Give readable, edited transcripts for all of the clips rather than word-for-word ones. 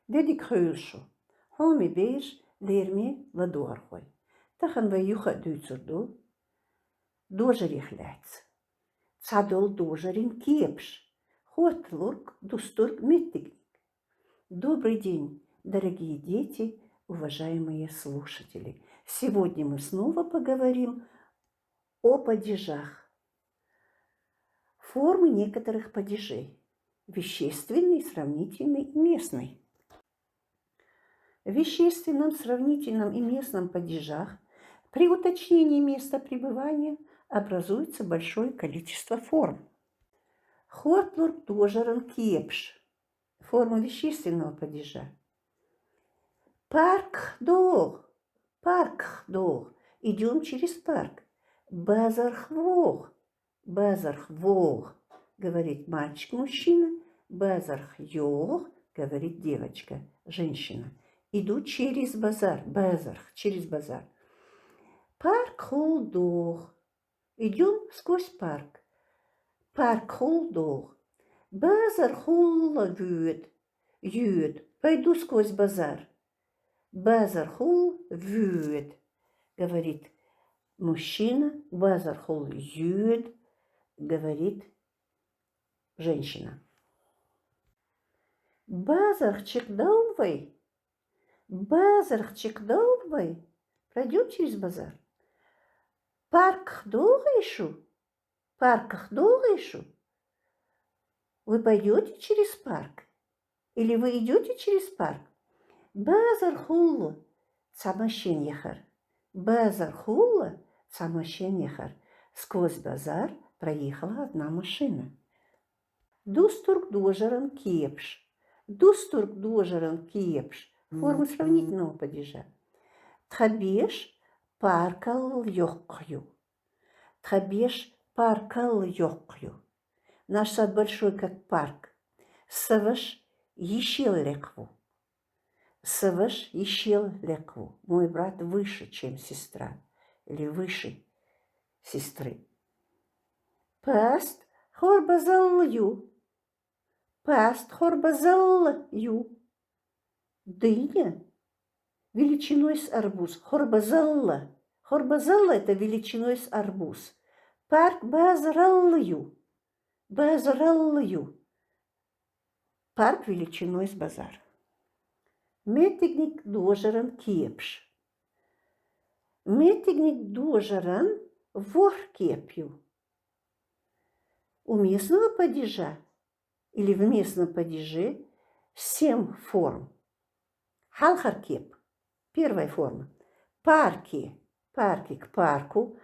Dedi krösho. Homi beige lermi vadorhoi. Tahan vayucha duitsurdu. Дожерих ляц. Цадол дожерин кепш. Хотлурк дустурк миттигник. Добрый день, дорогие дети, уважаемые слушатели. Сегодня мы снова поговорим о падежах. Формы некоторых падежей. Вещественный, сравнительный и местный. В вещественном, сравнительном и местном падежах при уточнении места пребывания образуется большое количество форм. Хотлурк дожерен кепш. Форма вещественного падежа. Парк дог. Идем через парк. Базархвог. Говорит мальчик-мужчина. Базархйог говорит девочка, женщина. Иду через базар. Через базар. Парк холдог. Идем сквозь парк. Парк холдог. Базар холла вюет. Пойду сквозь базар. Базар хол вюет. Говорит мужчина. Базар хол вюет. Говорит женщина. Базарчик долвай. Пройдем через базар. Парк долгайшу. Вы пойдете через парк? Или вы идете через парк? Базар хулла цамашен яхар. Сквозь базар проехала одна машина. Дустурк дожерен кепш. Форма сравнительного падежа. Тхабеш паркал йокью. Наш сад большой, как парк. Саваш ещел лекву. Мой брат выше, чем сестра. Или выше сестры. Паст хорбазалью. Дыня величиной с арбуз. Хорбазалла это величиной с арбуз. Парк базараллю. Парк величиной с базар. Метигник дожерен кепш. Метигник дожерен вор кепью. У местного падежа или в местном падеже 7 форм. Халхаркеп. Первая форма. Парки к парку.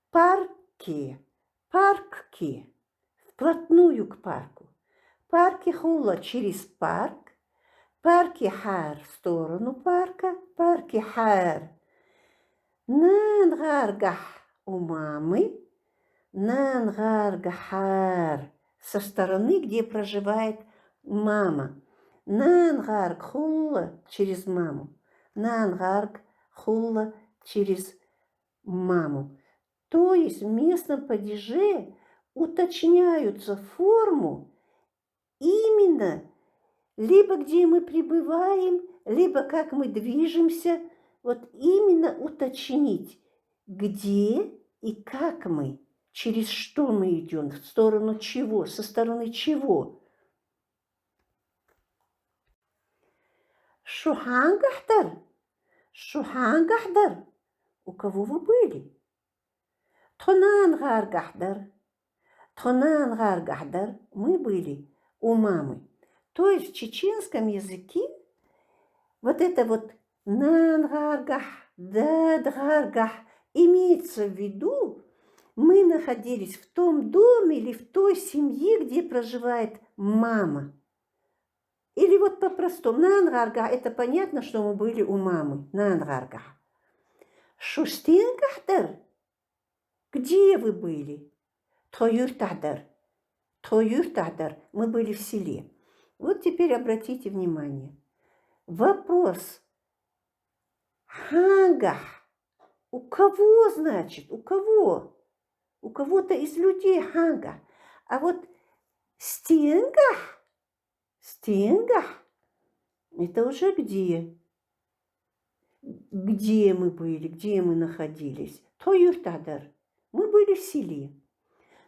Парки. Вплотную к парку. Парки хула через парк. Парки хар в сторону парка. Парки хар. Нангаргах у мамы. Нангаргахар со стороны, где проживает мама. Нангарг хула через маму. Нангарг хула через маму. То есть в местном падеже уточняются форму именно либо где мы пребываем, либо как мы движемся. Вот именно уточнить, где и как мы, через что мы идем, в сторону чего, со стороны чего. Шухангахдар. У кого вы были? Тхонангаргахдар. Мы были у мамы. То есть в чеченском языке вот это вот нангаргах, дадгаргах имеется в виду, мы находились в том доме или в той семье, где проживает мама. Или вот по-простому, нангарга, это понятно, что мы были у мамы. Нангарга. Шустенгахдар. Где вы были? Тхоюртахдар. Мы были в селе. Вот теперь обратите внимание. Вопрос. Хангах. У кого, значит? У кого? У кого-то из людей ханга. А вот стенгах. Это уже где? Где мы были, где мы находились? То юртадар. Мы были в селе.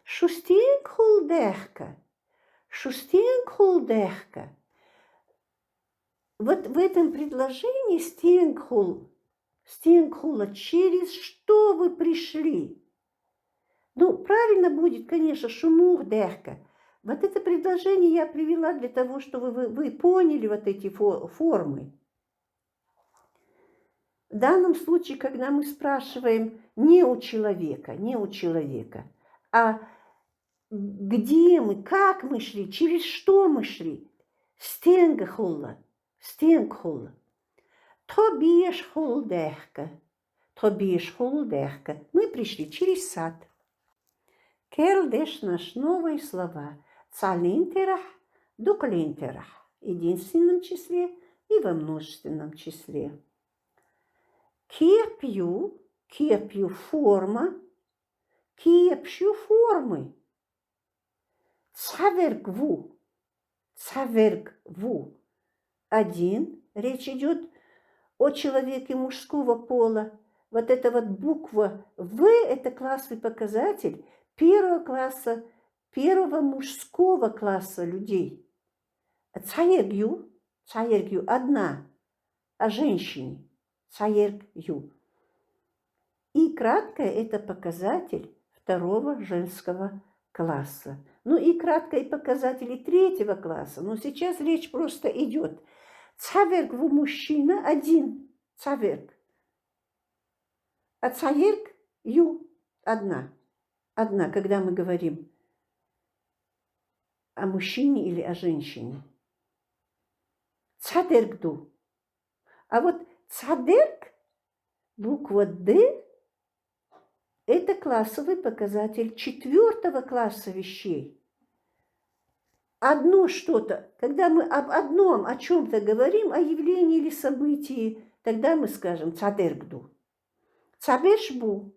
Шустенг хулдехка. Шустенг хулдехка. Вот в этом предложении стенгхула, через что вы пришли? Ну, правильно будет, конечно, шумухдехка. Вот это предложение я привела для того, чтобы вы поняли вот эти формы. В данном случае, когда мы спрашиваем не у человека, а где мы, как мы шли, через что мы шли, стенгхула. Тобиш хулдехка. Мы пришли через сад. Келдеш наш новые слова. Цалинтерах, дуклинтерах. В единственном числе и во множественном числе. Кепью форма. Кепшю формы. Цавергву. Один. Речь идет о человеке мужского пола. Вот эта вот буква В – это классовый показатель первого мужского класса людей. Цаергю одна, о женщине. Цаергю. И краткое – это показатель второго женского класса. Ну и краткое показатели третьего класса. Но сейчас речь просто идет. Цаверг в мужчина один. Цаверг. А цаерг ю одна. Одна, когда мы говорим о мужчине или о женщине. Цадергду. А вот цадерг, буква Д, это классовый показатель четвертого класса вещей. Одно что-то, когда мы об одном, о чем-то говорим, о явлении или событии, тогда мы скажем цадергду. Цабешбу.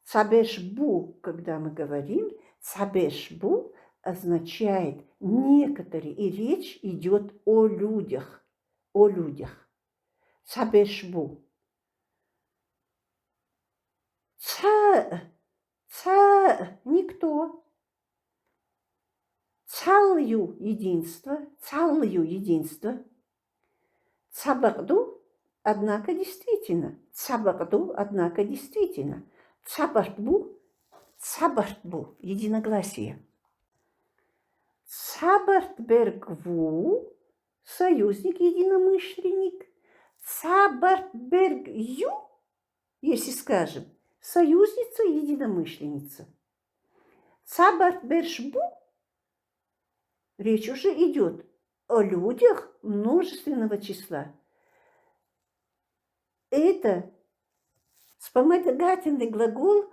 Цабешбу, когда мы говорим, цабешбу означает некоторые, и речь идет о людях. Цабешбу. Никто. Цалью единство. Цабарду, однако действительно. Цабартбу, единогласие. Цабартбергву, союзник, единомышленник. Цабартбергю, если скажем, союзница, единомышленница. Цабартбершбу, речь уже идет о людях множественного числа. Это вспомогательный глагол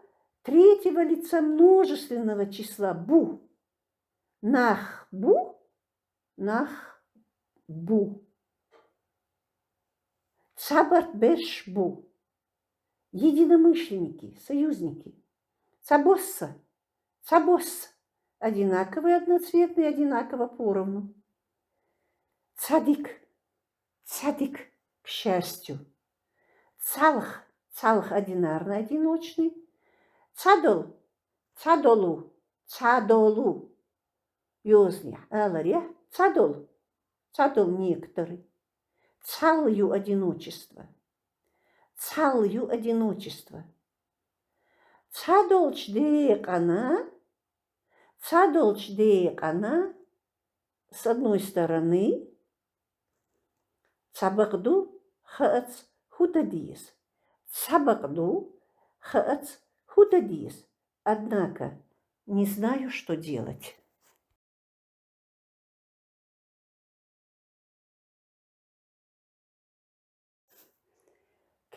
третьего лица множественного числа бу. Нахбу. Цабартбершбу. Единомышленники, союзники. Цабосса. Одинаковые, одноцветные, одинаково поровну. Цадик, к счастью. Цалх одинарный, одиночный. Цадолу. Ёзня, аларя, цадол некоторый. Цалью одиночество. Цадолч деекана, с одной стороны, цабакду хац хутадиес. Однако, не знаю, что делать.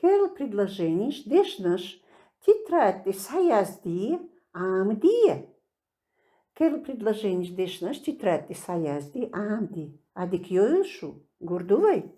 Керл предложений дешнаш тетрадь саязди амди. Керл предложений дешнаш тетрадь саязди амди. Адик йоюшу гурдувай.